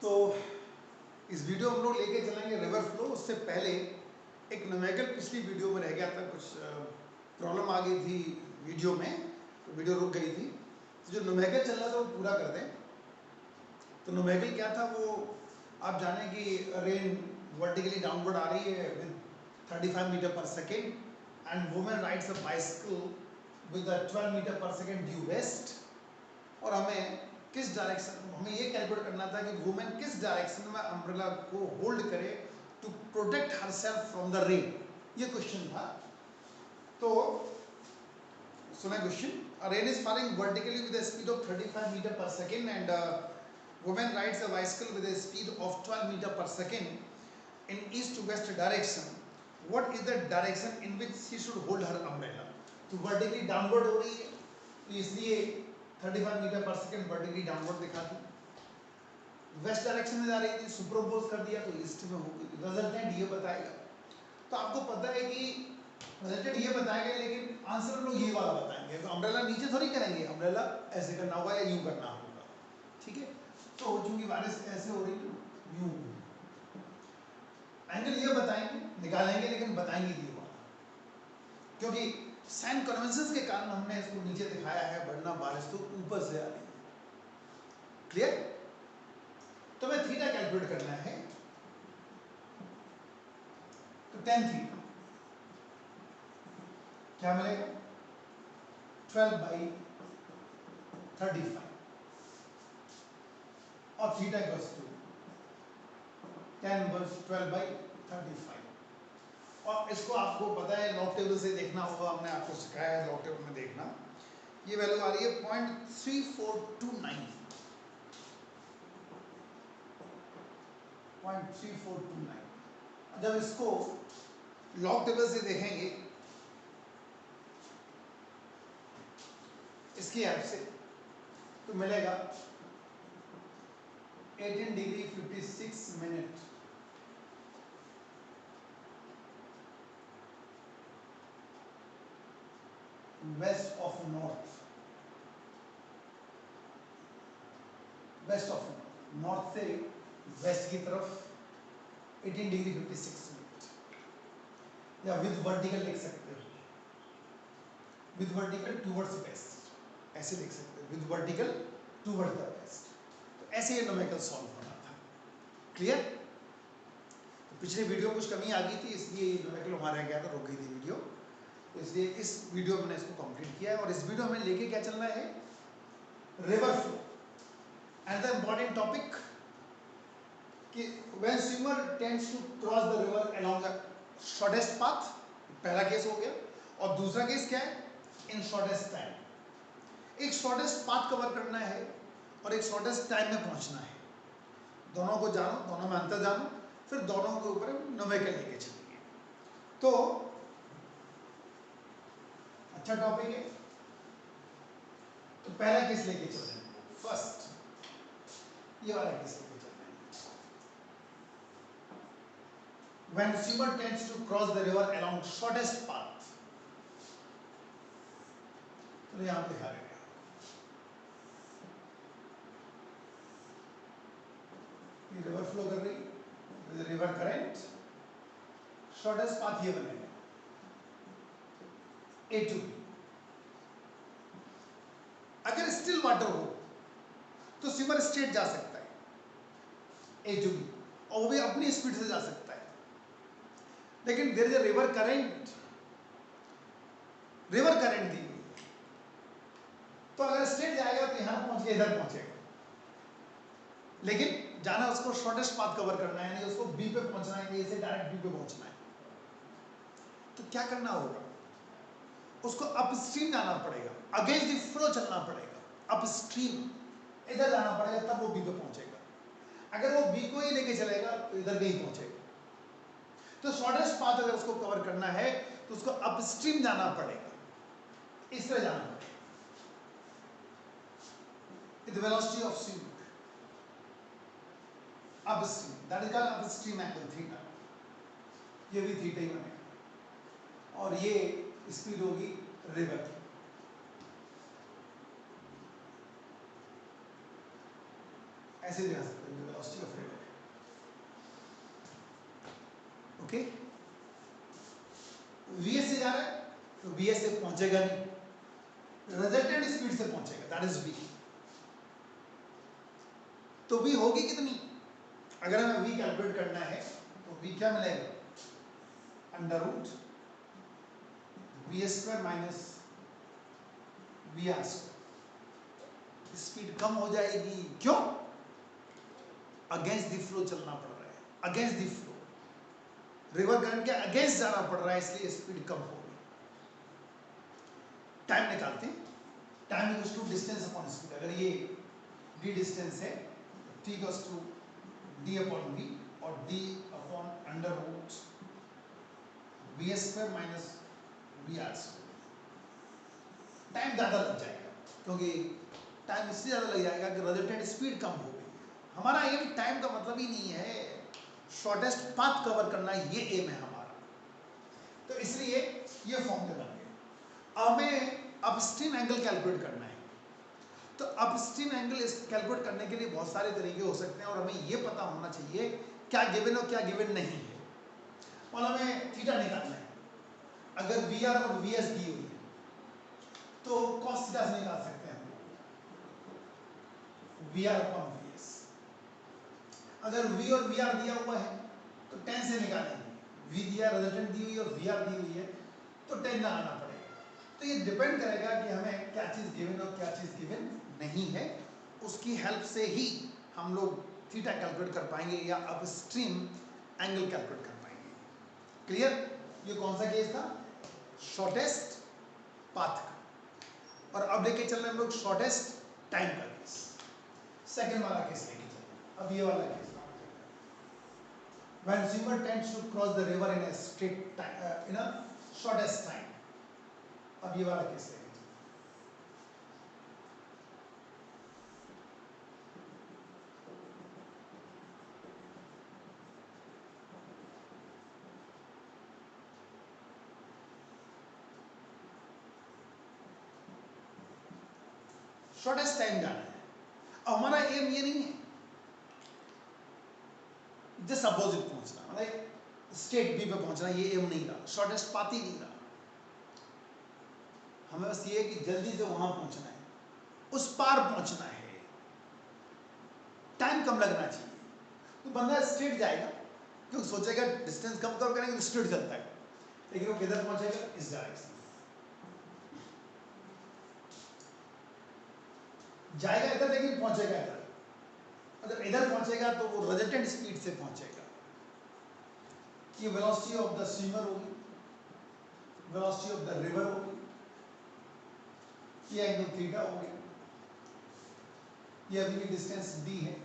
तो इस वीडियो हम लोग लेके चलेंगे रिवर फ्लो। उससे पहले एक न्यूमेरिकल पिछली वीडियो में रह गया था, कुछ प्रॉब्लम आ गई थी वीडियो में, तो वीडियो रुक गई थी। तो जो न्यूमेरिकल चल रहा था वो पूरा कर दें। तो न्यूमेरिकल क्या था वो आप जाने कि रेन वर्टिकली डाउनवर्ड आ रही है with 35 metre per second and women rides a bicycle with 12 meter per second due west. और हमें किस डायरेक्शन, हमें ये कैलकुलेट करना था कि वुमेन किस डायरेक्शन में अम्ब्रेला को होल्ड करे to protect herself from the rain. ये क्वेश्चन था। तो सुना question, rain is falling vertically with a speed of 35 metre per second and woman rides a bicycle with a speed of 12 meter per second in east to west direction. What is the direction in which she should hold her umbrella? तो vertically downward हो रही है, तो इसलिए 35 metre per second vertically downward दिखाती। West direction में जा रही थी, सुपरपोज कर दिया तो ईस्ट में हो गई। रिजल्टेंट ये बताएगा। तो आपको पता है कि रिजल्टेंट ये बताएगा, लेकिन आंसर हम लोग ये वाला बताएंगे। तो अम्ब्रेला नीचे थोड़ी करेंगे, अम्ब्रेला ऐसे करना होगा या यूं करना होगा, ठीक है। तो चूंकि बारिश ऐसे हो रही है यूं, एंगल ये बताएंगे, निकालेंगे, लेकिन बताएंगे ये वाला, क्योंकि साइन कन्वेंशन के कारण हमने इसको नीचे दिखाया है, वरना बारिश तो ऊपर से आ रही है। क्लियर? तो मैं थीटा कैलकुलेट करना है, तो tan थीटा क्या मिलेगा? 12/35 और theta equals to tan inverse 12/35। और इसको आपको पता है लॉग टेबल से देखना होगा, हमने आपको सिखाया है लॉग टेबल में देखना। ये वैल्यू आ रही है 0.3429, 0.3429। जब इसको लॉग टेबल से देखेंगे इसकी हेल्प से, तो मिलेगा 18 degree 56 minute west of north, west of north से वेस्ट की तरफ 18 डिग्री 56 मिनट, या विद वर्टिकल लिख सकते हो, विद वर्टिकल टूवर्ड्स वेस्ट, ऐसे लिख सकते हो, with vertical towards the west. तो ऐसे ये न्यूमेरिकल सॉल्व होना था। क्लियर? तो पिछले वीडियो में कुछ कमी आ गई थी, इसलिए ये न्यूमेरिकल वहां रह गया था, रुक गई थी वीडियो। तो इसलिए इस वीडियो में मैंने इसको कंप्लीट किया है। और इस वीडियो में लेके क्या चलना है? River flow. And the important topic कि when swimmer tends to cross the river along the shortest path, पहला केस हो गया। और दूसरा केस क्या है? In shortest time. एक शॉर्टेस्ट पाथ कवर करना है और एक शॉर्टेस्ट टाइम में पहुंचना है। दोनों को जानो, दोनों में अंतर जानो, फिर दोनों के ऊपर न्यूमेरिकल लेके चलेंगे। तो अच्छा टॉपिक है। तो पहला केस लेके चल रहे हैं, फर्स्ट ये वाला केस लेके चल रहे हैं। When swimmer tends to cross the river along shortest path, तो यहां पे लिखा रहेगा, ये रिवर फ्लो कर रही, रिवर करंट, शॉर्टेस्ट पाथ ये बनेगा A to B। अगर स्टिल वाटर हो तो स्विमर स्ट्रेट जा सकता है A to B, और वो भी अपनी स्पीड से जा सकता है। लेकिन there is a river current, river current दी हुई है, तो अगर स्ट्रेट जाएगा तो यहां पहुंच के इधर पहुंचेगा। लेकिन जाना उसको शॉर्टेस्ट पाथ कवर करना है, यानी उसको बी पे पहुंचना है, ए से डायरेक्ट बी पे पहुंचना है। तो क्या करना होगा? उसको अपस्ट्रीम जाना पड़ेगा, अगेंस्ट द फ्लो चलना पड़ेगा, अपस्ट्रीम इधर जाना पड़ेगा, तब वो बी पे पहुंचेगा। अगर वो बी को ही लेके चलेगा तो इधर नहीं पहुंचेगा। तो शॉर्टेस्ट पाथ अगर उसको कवर करना है तो उसको अपस्ट्रीम जाना पड़ेगा, इस तरह जाना पड़ेगा, with velocity of swim upstream, that is called upstream angle theta. ये भी थीटा ही बनेगा और ये स्पीड होगी रिवर की। ऐसे भी आ सकते हैं velocity of river. Okay, VS से जा रहा है तो वीएस से पहुंचेगा नहीं, रिजल्टेंट स्पीड से पहुंचेगा, दैट इज वी। तो वी होगी कितनी, अगर हमें वी कैलकुलेट करना है तो वी क्या मिलेगा, under root we square minus v are square. Speed कम हो जाएगी, क्यों, अगेंस्ट द फ्लो चलना पड़ रहा है, against the flow, river current के अगेंस्ट जाना पड़ रहा है, इसलिए स्पीड कम होगी। टाइम निकालते हैं, time equals to distance upon speed. अगर ये डी डिस्टेंस है, t equals to d upon v, और d upon under root we square minus v are square. Time ज़्यादा लग जाएगा, क्योंकि टाइम इससे ज़्यादा लग जाएगा कि रिजल्टेंट स्पीड कम हो गई। हमारा एम टाइम का मतलब ही नहीं है, शॉर्टेस्ट पाथ कवर करना, ये एम है हमारा। तो इसलिए ये फॉर्मूले बन गए। अब हमें अपस्ट्रीम एंगल कैलकुलेट करना है। तो अपस्ट्रीम एंगल कैलकुलेट करने के लिए बहुत सारे तरीके हो सकते हैं, और हमें ये पता होना चाहिए क्या गिवन और क्या गिवन नहीं है। और हमें थीटा निकालना है। अगर वी आर और वी एस दी हुई है तो कॉस थीटा से निकाल सकते हैं हम लोग, V R upon V S. अगर वी और वी आर दिया हुआ है तो टेन से निकालेंगे, वी दिया, रिजल्टेंट दी हुई है और वी आर दी हुई है, तो टेन लगाना पड़ेगा। तो ये डिपेंड करेगा कि हमें क्या चीज़ गिवन और क्या चीज़ गिवन नहीं है। उसकी हेल्प से ही हम लोग थीटा कैलकुलेट कर पाएंगे या अपस्ट्रीम एंगल कैलकुलेट कर पाएंगे। क्लियर? ये कौन सा केस था, शॉर्टेस्ट पाथ का। और अब लेके चल रहे हैं हम लोग शॉर्टेस्ट टाइम का केस, सेकंड वाला केस लेके चल रहे हैं। अब ये वाला case, when swimmer tends to cross the river in a straight time, in a shortest time। अब ये वाला केस लेके चल। शॉर्टेस्ट टाइम जाना है। अब हमारा एम ये नहीं है जस्ट अपोजिट पहुंचना, मतलब स्टेट बी पे पहुंचना, ये एम नहीं रहा, शॉर्टेस्ट पाथ ही नहीं रहा। हमें बस ये है कि जल्दी से वहां पहुंचना है, उस पार पहुंचना है, टाइम कम लगना चाहिए। तो बंदा स्ट्रेट जाएगा, क्योंकि सोचेगा डिस्टेंस कम कम करेंगे तो स्ट्रेट चलता है, लेकिन वो किधर पहुंचेगा, इस डायरेक्शन जाएगा इधर, लेकिन पहुंचेगा इधर। मतलब इधर पहुंचेगा तो वो रिजल्टेंट स्पीड से पहुंचेगा। ये वेलोसिटी ऑफ द स्विमर होगी, वेलोसिटी ऑफ द रिवर होगी, ये एंगल थीटा हो गया, ये अभी भी डिस्टेंस डी है।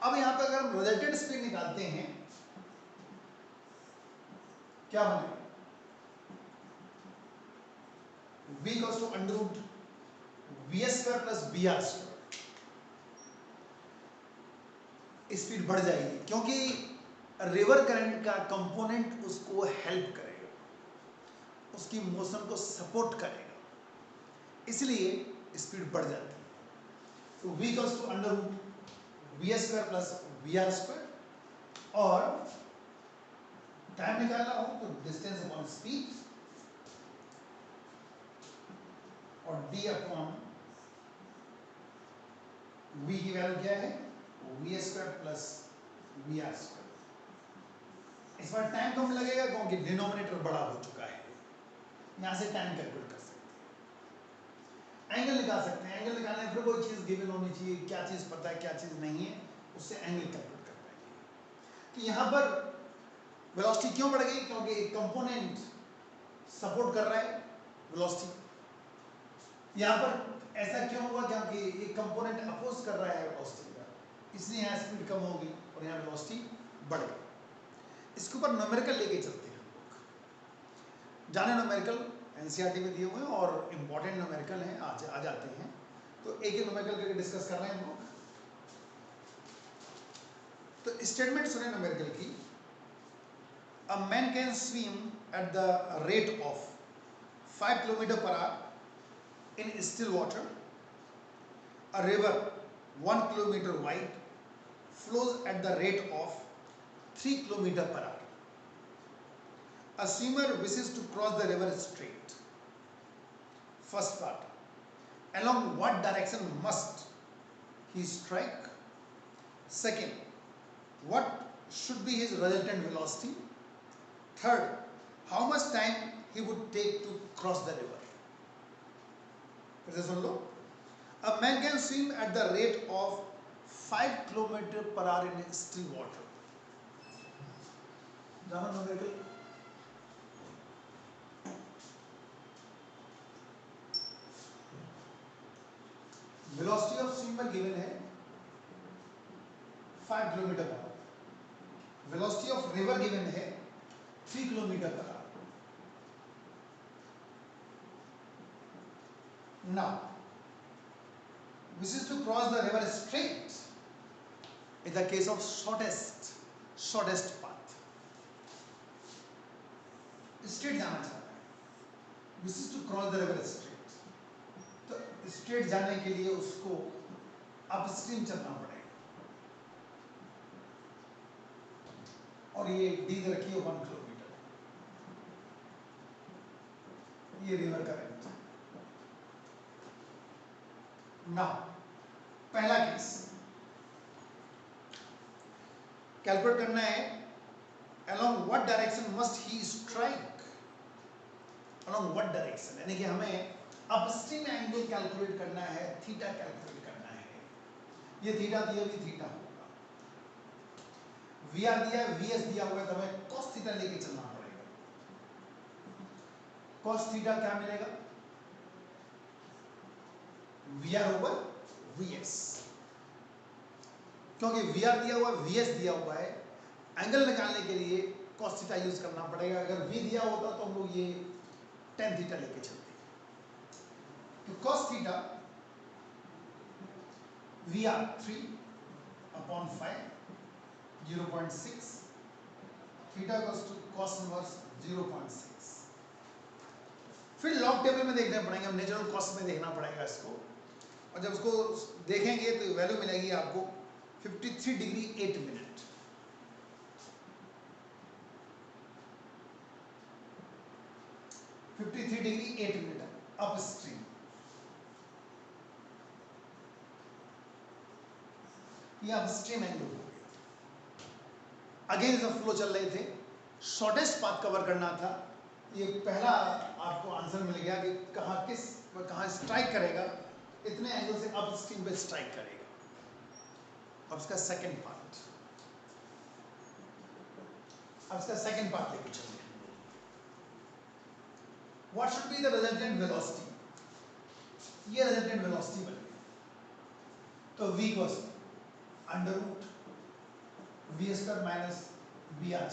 अब यहां पर अगर हम रिजल्टेंट स्पीड निकालते हैं, क्या बनेगा, v equals to under root V S square plus B R square. Speed बढ़ जाएगी, क्योंकि रिवर करंट का कंपोनेंट उसको हेल्प करेगा, उसकी मोशन को सपोर्ट करेगा, इसलिए स्पीड बढ़ जाती है। तो v equals to under root V S square plus V are square, और टाइम निकालना हो तो डिस्टेंस अपॉन स्पीड, और d अपॉन v की वैल्यू क्या है, V square plus V are square. इस बार टाइम कम लगेगा क्योंकि डिनोमिनेटर बड़ा हो चुका है, यहां से टाइम कैलकुलेट कर सकते हैं। एंगल निकाल सकते हैं, एंगल निकालने फिर कोई चीज़ गिवन होनी चाहिए, क्या चीज़ पता है क्या चीज़ नहीं है, उससे एंगल कैलकुलेट कर पाएंगे। कि यहाँ पर वेलोसिटी क्यों बढ़ गई, क्योंकि एक कंपोनेंट सपोर्ट कर रहा है वेलोसिटी। यहाँ पर ऐसा क्यों हुआ, क्योंकि एक कंपोनेंट अपोज कर रहा है वेलोसिटी का, इसलिए यहाँ स्पीड कम होगी और यहाँ वेलोसिटी बढ़ गई। इसके ऊपर न्यूमेरिकल लेके चलते हैं हम लोग। जाने न्यूमेरिकल एनसीईआरटी में दिए हुए हैं और इम्पोर्टेंट न्यूमेरिकल हैं, आ जाते हैं, तो एक एक न्यूमेरिकल करके डिस्कस कर रहे हैं हम लोग। तो स्टेटमेंट सुने न्यूमेरिकल की, a man can swim at the rate of 5 kilometre per our in still water A river 1 kilometer wide flows at the rate of 3 kilometer per hour. A swimmer wishes to cross the river straight. First part. Along what direction must he strike? Second, what should be his resultant velocity? Third, how much time he would take to cross the river? फिर से सुन लो. A man can swim at the rate of 5 kilometer per hour in still water. जाना numerical. Velocity of swimmer given है 5 kilometre per our. Velocity of river given है 3 kilometre per our. Now, wishes to cross the river straight in the case of shortest path. Straight जाना चाहता है. Wishes to cross the river straight. तो straight जाने के लिए उसको upstream चलना पड़ेगा. और ये डी रखी है 1 किलोमीटर. ये रिवर करंट. नाउ पहला केस कैलकुलेट करना है. along what direction must he strike? along what direction यानी कि हमें अपस्ट्रीम एंगल कैलकुलेट करना है, थीटा कैलकुलेट करना है. ये थीटा दिया भी थीटा होगा. वी आर दिया, वीएस दिया हुआ है, तो हमें cos थीटा लेके चलना पड़ेगा. cos थीटा क्या मिलेगा? V R over VS. क्योंकि वी आर दिया हुआ है, वीएस दिया हुआ है, एंगल निकालने के लिए cos थीटा यूज करना पड़ेगा. अगर वी दिया होता तो हम लोग ये tan थीटा लेके चलते. तो cos theta V R 3/5 0.6 theta equals to cos inverse 0.6. फिर लॉग टेबल में देखने पड़ेंगे, हम नेचुरल कॉस्ट में देखना पड़ेगा इसको. और जब उसको देखेंगे तो वैल्यू मिलेगी आपको 53 डिग्री 8 मिनट. अपस्ट्रीम. ये अपस्ट्रीम एंगल हो गया. अगेंस्ट द फ्लो चल रहे थे, शॉर्टेस्ट पाथ कवर करना था. ये पहला आपको आंसर मिल गया कि कहाँ स्ट्राइक करेगा. इतने एंगल से अपस्ट्रीम पे स्ट्राइक करेगा. अब इसका सेकंड पार्ट लेके चलते हैं. What should be the resultant velocity? ये रिजल्टेंट वेलोसिटी बन गई. तो v equals under root we square minus B R.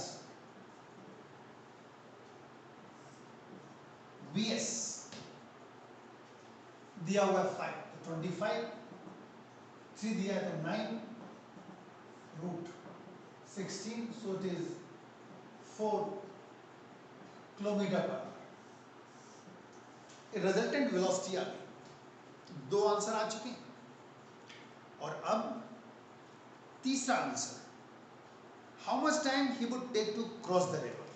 VS दिया हुआ है 5 तो 25, 3 दिया है तो 9 root 16, so it is 4 kilometer per. Resultant velocity आ गई. 2 आंसर आ चुके हैं. और अब तीसरा answer, how much time he would take to cross the river.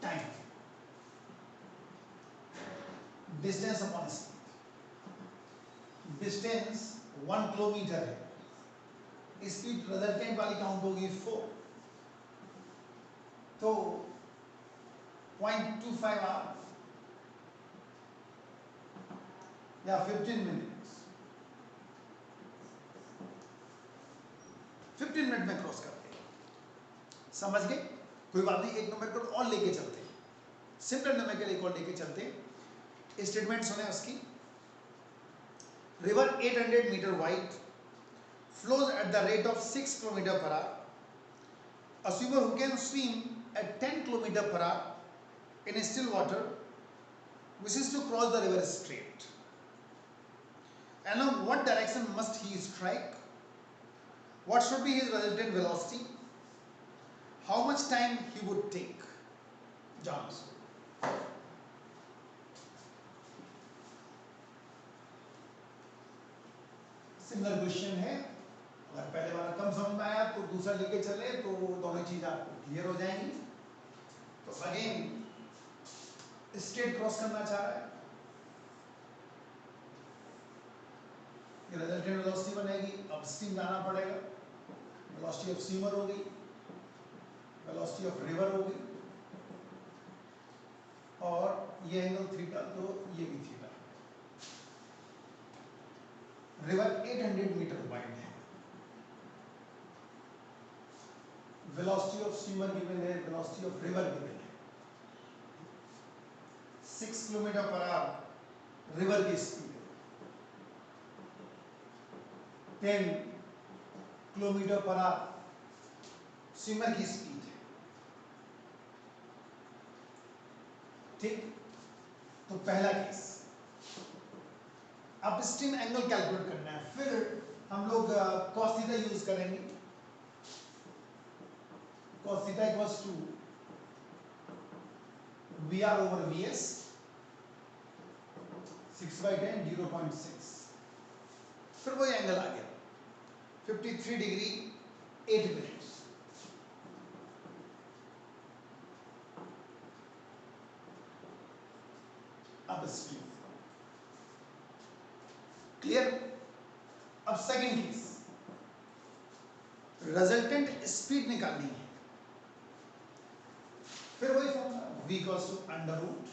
Time, distance upon speed. Distance 1 kilometer है, स्पीड रिजल्टेंट वाली काउंट होगी 4, तो 0.25 आवर या 15 मिनट्स. 15 मिनट में क्रॉस करते हैं. समझ गए? कोई बात नहीं, एक नंबर और लेके चलते हैं. सिंपल नंबर के लिए और लेके चलते हैं. स्टेटमेंट सुने उसकी. River 800 meter wide flows at the rate of 6 km per hour. A swimmer who can swim at 10 km per hour in still water wishes to cross the river straight. Along what direction must he strike? What should be his resultant velocity? How much time he would take? John. Similar question है, अगर पहले वाला कम समझ में आया तो दूसरा लेके चले तो दोनों चीज आपको क्लियर हो जाएंगी। तो अगेन स्ट्रेट क्रॉस करना चाह रहा है, रिजल्टेंट वेलोसिटी बनेगी, अपस्ट्रीम जाना पड़ेगा, वेलोसिटी ऑफ स्टीमर हो गई, वेलोसिटी ऑफ रिवर हो गई, और ये एंगल थीटा तो ये भी थीटा। रिवर 800 मीटर वाइड है, वेलोसिटी ऑफ स्टीमर गिवन है, वेलोसिटी ऑफ रिवर गिवन है, 6 किलोमीटर पर आवर रिवर की स्पीड है, 10 किलोमीटर पर आवर स्टीमर की स्पीड है। ठीक, तो पहला केस, अब स्टीम एंगल कैलकुलेट करना है, फिर हम लोग cos थीटा यूज करेंगे। cos theta equals to VR over VS, 6/10 0.6, फिर वही एंगल आ गया 53 डिग्री 8 मिनट्स। अब स्पीड क्लियर। अब सेकंड केस, रिजल्टेंट स्पीड निकालनी है, फिर वही formula v equals to under root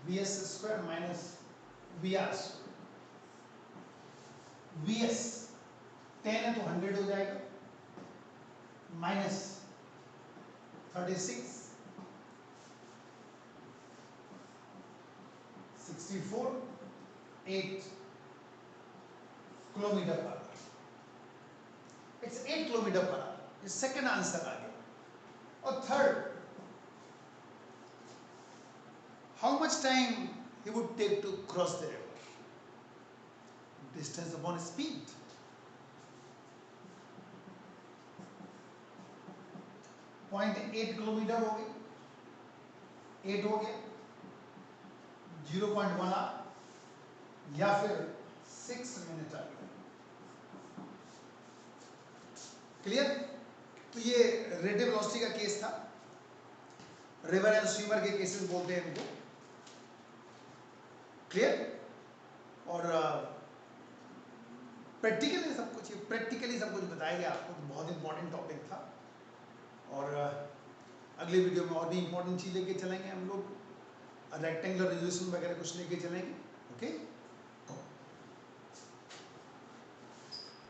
VS square minus VR square. VS 10 है तो 100 हो जाएगा, minus 36 64 8 kilometer per hour, it's 8 kilometer per hour, ये सेकंड आंसर आ गया। और third, how much time he would take to cross the river, distance upon speed। 0.8 kilometre हो गई, 8 हो गया, 0.1 आवर, या फिर 6 मिनट आ गया। क्लियर। तो ये रेडियल वेलोसिटी का केस था, रिवर एंड स्टीमर के केसेस बोलते हैं इनको। क्लियर। और प्रैक्टिकली सब कुछ, प्रैक्टिकली सब कुछ बताया गया आपको, तो बहुत इंपॉर्टेंट टॉपिक था। और अगले वीडियो में और भी इंपॉर्टेंट चीज़ लेके चलेंगे हम लोग, रेक्टेंगुलर रिजोल्यूशन वगैरह कुछ लेके चलेंगे। ओके।